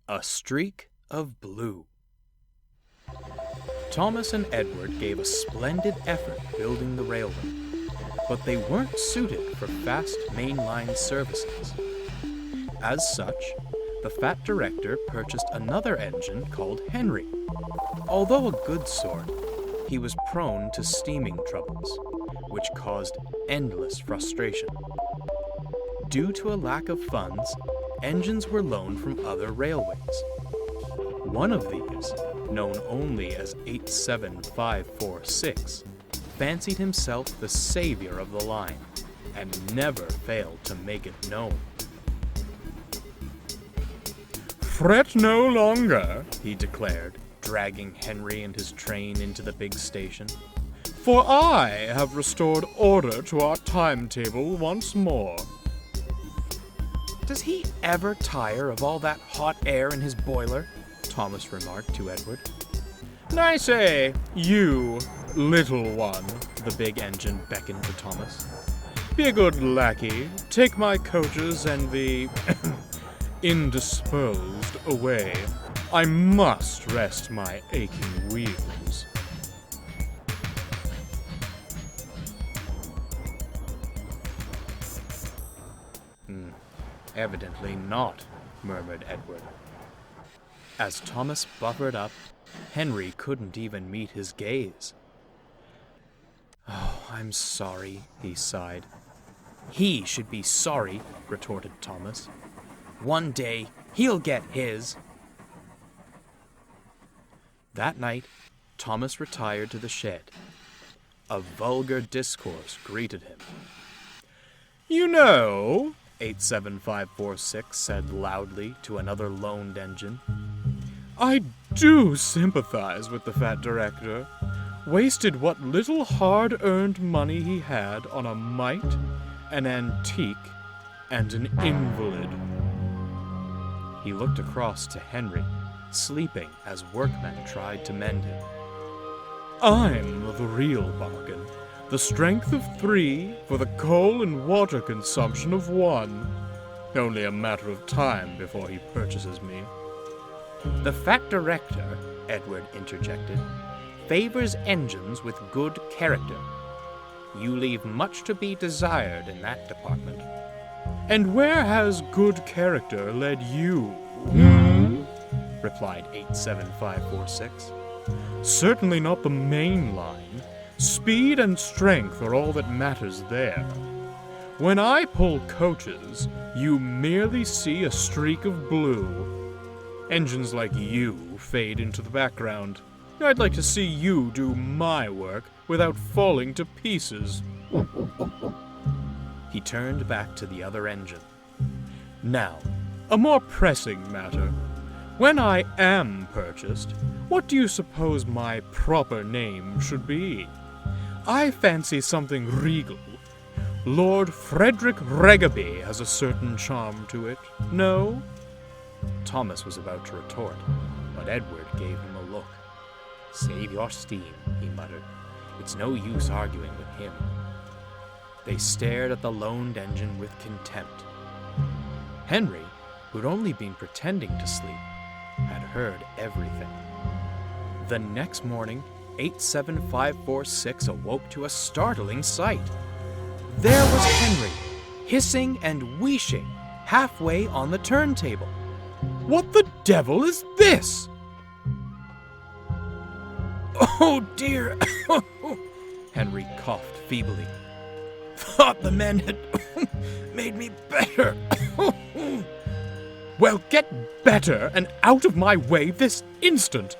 A streak of blue. Thomas and Edward gave a splendid effort building the railway, but they weren't suited for fast mainline services. As such, the fat director purchased another engine called Henry. Although a good sort, he was prone to steaming troubles, which caused endless frustration. Due to a lack of funds, engines were loaned from other railways. One of these, known only as 87546, fancied himself the savior of the line and never failed to make it known. "Fret no longer," he declared, dragging Henry and his train into the big station, "for I have restored order to our timetable once more." "Does he ever tire of all that hot air in his boiler?" Thomas remarked to Edward. "I say, you, little one," the big engine beckoned to Thomas. "Be a good lackey, take my coaches and the indisposed away. I must rest my aching wheels." Evidently not, murmured Edward. As Thomas buffered up, Henry couldn't even meet his gaze. "Oh, I'm sorry," he sighed. "He should be sorry," retorted Thomas. "One day, he'll get his." That night, Thomas retired to the shed. A vulgar discourse greeted him. "You know," 87546 said loudly to another loaned engine, "I do sympathize with the fat director. Wasted what little hard-earned money he had on a mite, an antique, and an invalid." He looked across to Henry, sleeping as workmen tried to mend him. "I'm the real bargain. The strength of 3 for the coal and water consumption of 1. Only a matter of time before he purchases me." "The fat director," Edward interjected, "favors engines with good character. You leave much to be desired in that department." "And where has good character led you?" replied 87546. "Certainly not the main line. Speed and strength are all that matters there. When I pull coaches, you merely see a streak of blue. Engines like you fade into the background. I'd like to see you do my work without falling to pieces." He turned back to the other engine. "Now, a more pressing matter. When I am purchased, what do you suppose my proper name should be? I fancy something regal. Lord Frederick Regaby has a certain charm to it. No?" Thomas was about to retort, but Edward gave him a look. "Save your steam," he muttered. "It's no use arguing with him." They stared at the loaned engine with contempt. Henry, who'd only been pretending to sleep, had heard everything. The next morning, 87546 awoke to a startling sight. There was Henry, hissing and wheeshing, halfway on the turntable. "What the devil is this?" "Oh dear," Henry coughed feebly. "Thought the men had made me better." "Well, get better and out of my way this instant.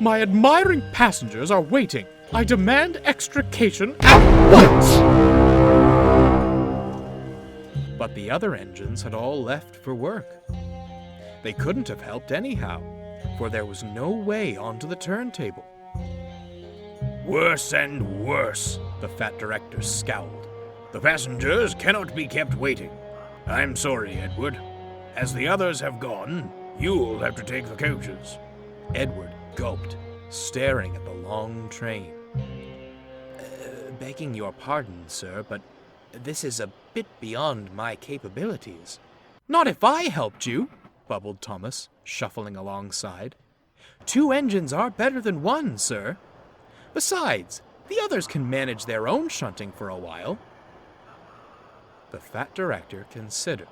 My admiring passengers are waiting. I demand extrication at once." But the other engines had all left for work. They couldn't have helped anyhow, for there was no way onto the turntable. "Worse and worse," the fat director scowled. "The passengers cannot be kept waiting. I'm sorry, Edward. As the others have gone, you'll have to take the coaches." Edward gulped, staring at the long train. "Begging your pardon, sir, but this is a bit beyond my capabilities." "Not if I helped you," bubbled Thomas, shuffling alongside. 2 engines are better than 1, sir. Besides, the others can manage their own shunting for a while. The fat director considered.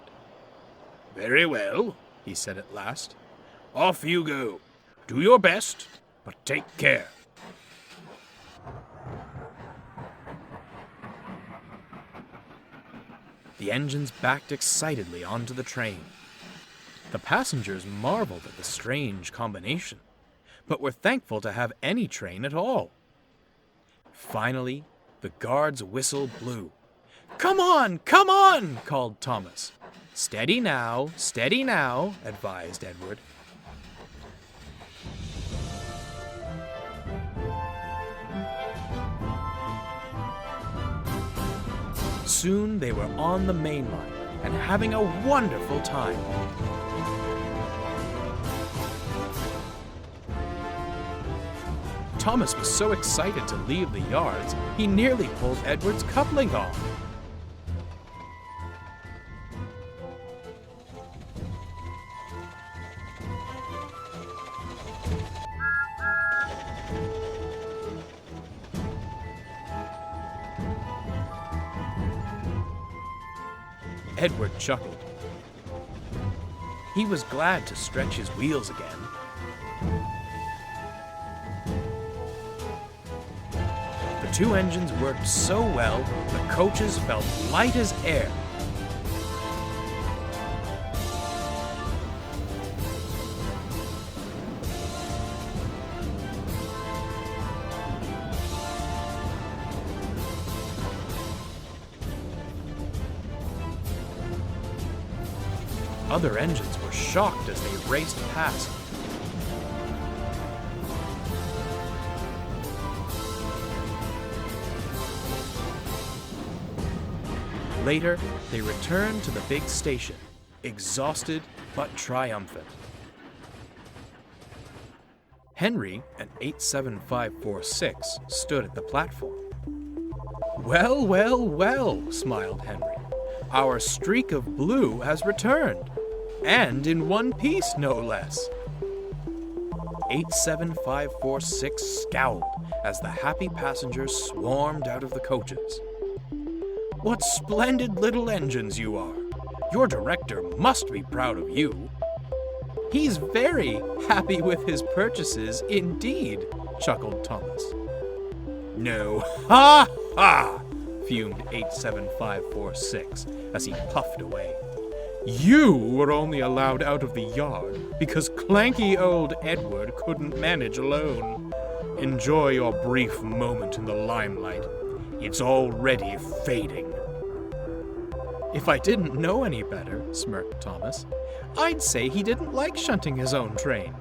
Very well, he said at last. Off you go. Do your best, but take care. The engines backed excitedly onto the train. The passengers marveled at the strange combination, but were thankful to have any train at all. Finally, the guard's whistle blew. "Come on, come on!" called Thomas. Steady now, advised Edward. Soon they were on the main line and having a wonderful time. Thomas was so excited to leave the yards, he nearly pulled Edward's coupling off. Edward chuckled. He was glad to stretch his wheels again. The 2 engines worked so well, the coaches felt light as air. Other engines were shocked as they raced past. Later, they returned to the big station, exhausted but triumphant. Henry and 87546 stood at the platform. "Well, well, well," smiled Henry. "Our streak of blue has returned, and in one piece, no less." 87546 scowled as the happy passengers swarmed out of the coaches. "What splendid little engines you are! Your director must be proud of you." "He's very happy with his purchases indeed," chuckled Thomas. "No, ha ha!" fumed 87546 as he puffed away. "You were only allowed out of the yard because clanky old Edward couldn't manage alone. Enjoy your brief moment in the limelight. It's already fading." "If I didn't know any better," smirked Thomas, "I'd say he didn't like shunting his own train."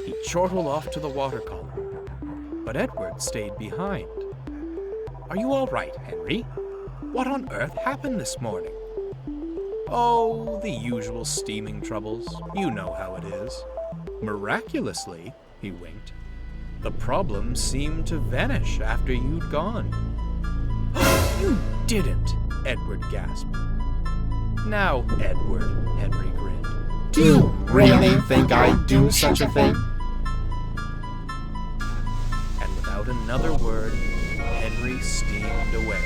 He chortled off to the water column, but Edward stayed behind. "Are you all right, Henry? What on earth happened this morning?" "Oh, the usual steaming troubles. You know how it is." "Miraculously," he winked, "the problem seemed to vanish after you'd gone." "You didn't!" Edward gasped. "Now, Edward," Henry grinned. "Do you really think I'd do such a thing?" And without another word, Henry steamed away.